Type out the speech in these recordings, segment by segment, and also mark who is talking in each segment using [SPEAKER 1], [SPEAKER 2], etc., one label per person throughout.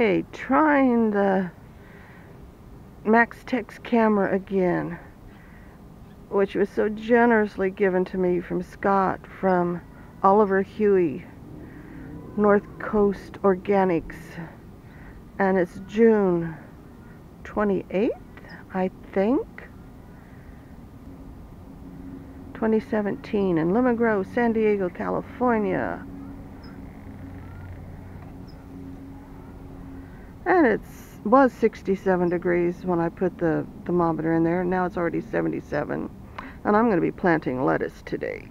[SPEAKER 1] Okay, trying the MaxTex camera again, which was so generously given to me from Scott from Oliver Huey, North Coast Organics, and it's June 28th, I think, 2017, in LemonGrove, San Diego, California. And it was 67 degrees when I put the thermometer in there. Now it's already 77. And I'm going to be planting lettuce today.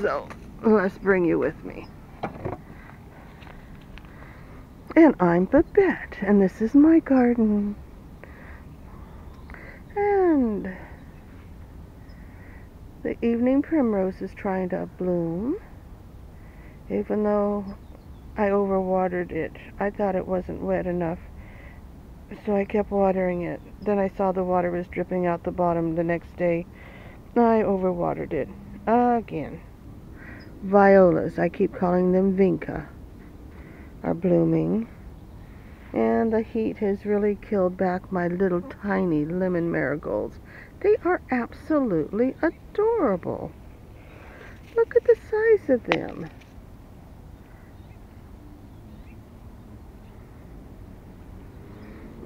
[SPEAKER 1] So let's bring you with me. And I'm Babette, and this is my garden. And the evening primrose is trying to bloom, even though I overwatered it. I thought it wasn't wet enough, so I kept watering it. Then I saw the water was dripping out the bottom the next day. I overwatered it again. Violas, I keep calling them vinca, are blooming. And the heat has really killed back my little tiny lemon marigolds. They are absolutely adorable. Look at the size of them.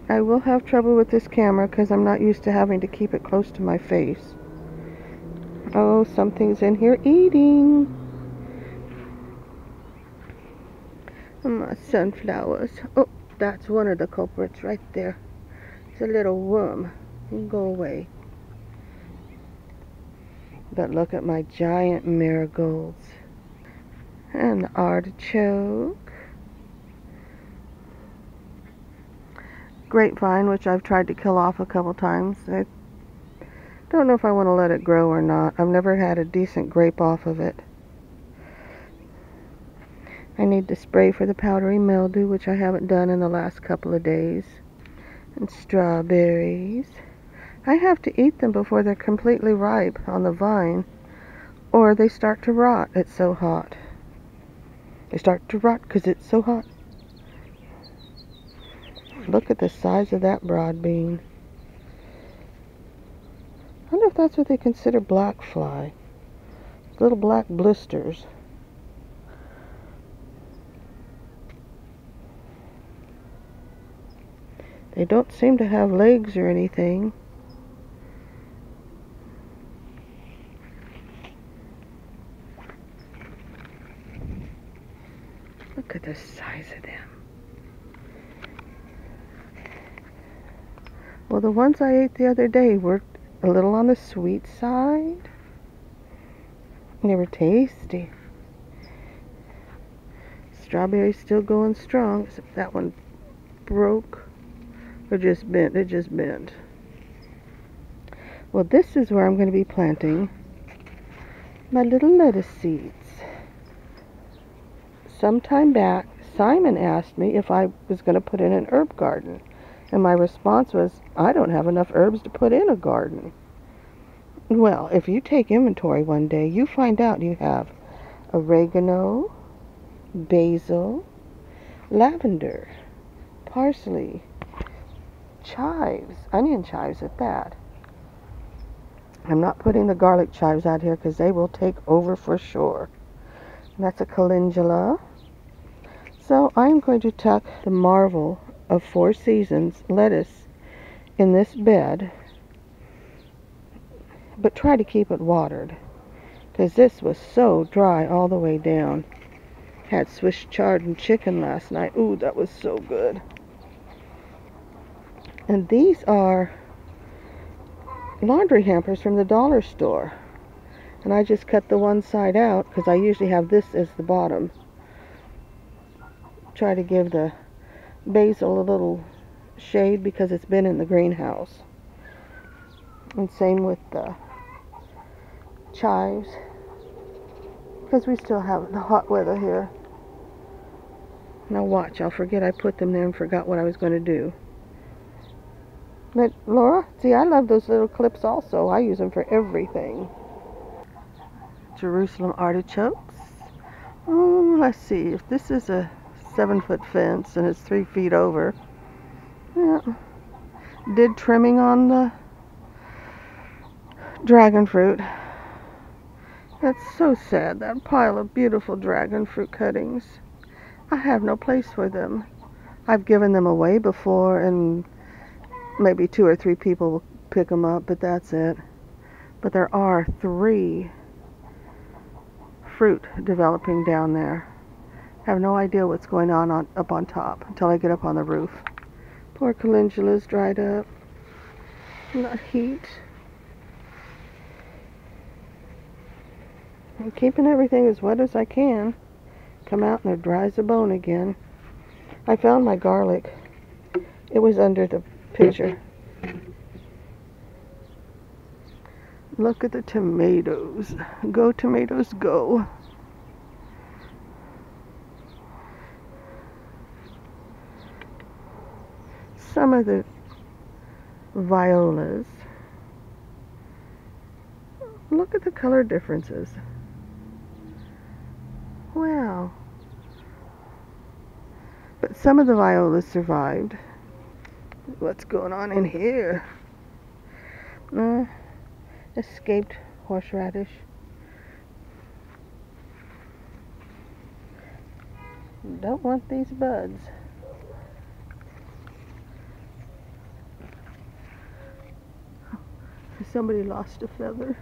[SPEAKER 1] I will have trouble with this camera because I'm not used to having to keep it close to my face. Oh, something's in here eating. My sunflowers. Oh, that's one of the culprits right there. It's a little worm. You can go away. But look at my giant marigolds. And the artichoke. Grapevine, which I've tried to kill off a couple times. I don't know if I want to let it grow or not. I've never had a decent grape off of it. I need to spray for the powdery mildew, which I haven't done in the last couple of days. And strawberries. I have to eat them before they're completely ripe on the vine, or they start to rot. It's so hot. They start to rot because it's so hot. Look at the size of that broad bean. I wonder if that's what they consider black fly. Little black blisters. They don't seem to have legs or anything. Look at the size of them. Well, the ones I ate the other day were a little on the sweet side. They were tasty. Strawberry's still going strong, except that one broke or just bent. It just bent. Well, this is where I'm going to be planting my little lettuce seeds. Sometime back, Simon asked me if I was going to put in an herb garden. And my response was, I don't have enough herbs to put in a garden. Well, if you take inventory one day, you find out you have oregano, basil, lavender, parsley, chives, onion chives at that. I'm not putting the garlic chives out here because they will take over for sure. And that's a calendula. So I'm going to tuck the marvel of 4 seasons lettuce in this bed, but try to keep it watered because this was so dry all the way down. Had Swiss chard and chicken last night. Ooh, that was so good. And these are laundry hampers from the dollar store, and I just cut the one side out because I usually have this as the bottom. Try to give the basil a little shade because it's been in the greenhouse. And same with the chives because we still have the hot weather here. Now watch, I'll forget I put them there and forgot what I was going to do. But Laura, see, I love those little clips also. I use them for everything. Jerusalem artichokes. Oh, let's see if this is a 7-foot fence and it's 3 feet over. Yeah. Did trimming on the dragon fruit. That's so sad, that pile of beautiful dragon fruit cuttings. I have no place for them. I've given them away before and maybe 2 or 3 people will pick them up, but that's it. But there are 3 fruit developing down there. I have no idea what's going on up on top until I get up on the roof. Poor calendula's dried up. Not heat. I'm keeping everything as wet as I can. Come out and they're dry as a bone again. I found my garlic. It was under the pitcher. Look at the tomatoes. Go tomatoes, go. Some of the violas. Look at the color differences. Wow. But some of the violas survived. What's going on in here? Escaped horseradish. Don't want these buds. Somebody lost a feather.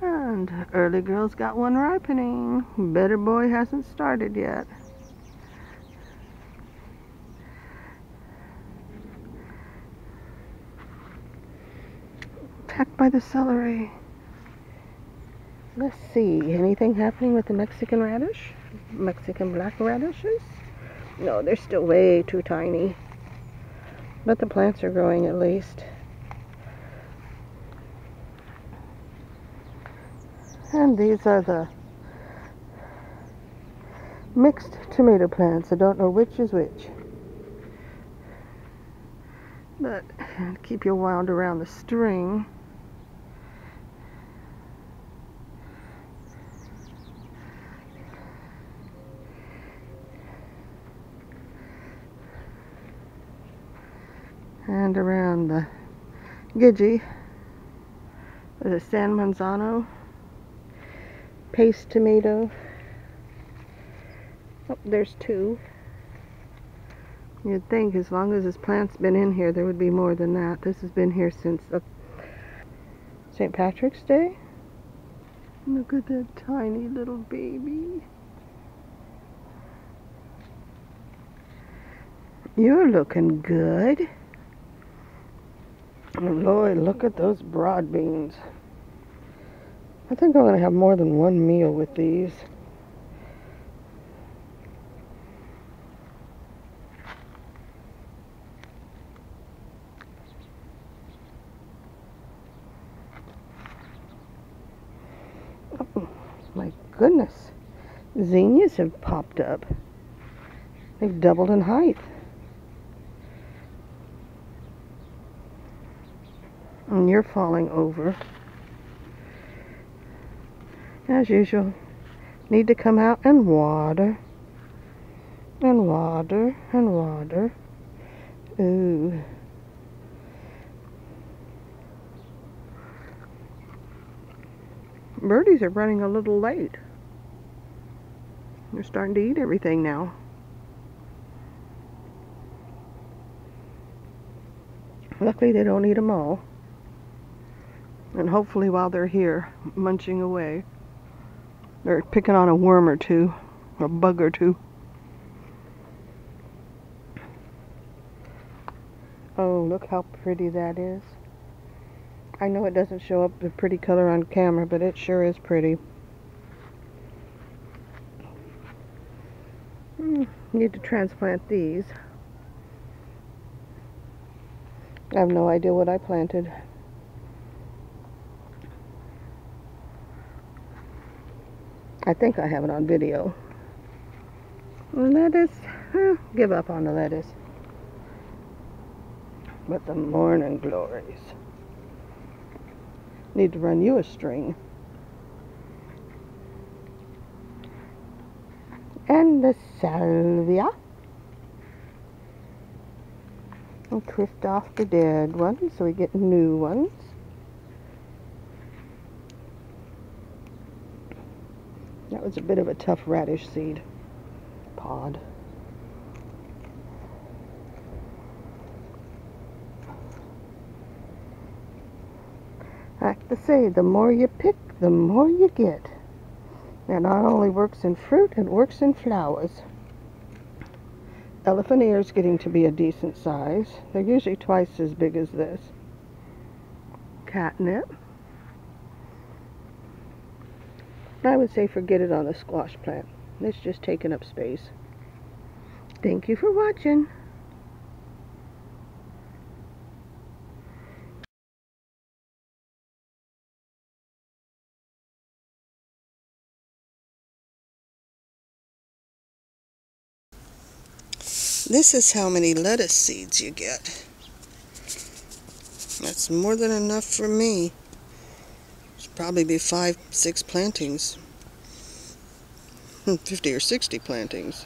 [SPEAKER 1] And early girl's got one ripening. Better boy hasn't started yet. Attacked by the celery. Let's see, anything happening with the Mexican radish? Mexican black radishes? No, they're still way too tiny. But the plants are growing at least. And these are the mixed tomato plants. I don't know which is which. But keep you wound around the string. And around the Gidgee, the San Manzano, paste tomato. Oh, there's 2. You'd think as long as this plant's been in here, there would be more than that. This has been here since St. Patrick's Day. Look at that tiny little baby. You're looking good. Oh Lord, look at those broad beans. I think I'm going to have more than one meal with these. Oh my goodness. Zinnias have popped up. They've doubled in height. And you're falling over. As usual, need to come out and water. And water, and water. Ooh. Birdies are running a little late. They're starting to eat everything now. Luckily they don't eat them all. And hopefully while they're here, munching away, they're picking on a worm or two, or a bug or two. Oh, look how pretty that is. I know it doesn't show up the pretty color on camera, but it sure is pretty. Need to transplant these. I have no idea what I planted. I think I have it on video. Lettuce, give up on the lettuce. But the morning glories. Need to run you a string. And the salvia. And twist off the dead ones so we get new ones. That was a bit of a tough radish seed pod. I like to say, the more you pick, the more you get. That not only works in fruit, it works in flowers. Elephant ears getting to be a decent size. They're usually twice as big as this. Catnip. I would say forget it on the squash plant. It's just taking up space. Thank you for watching. This is how many lettuce seeds you get. That's more than enough for me. Should probably be 5, 6 plantings. 50 or 60 plantings.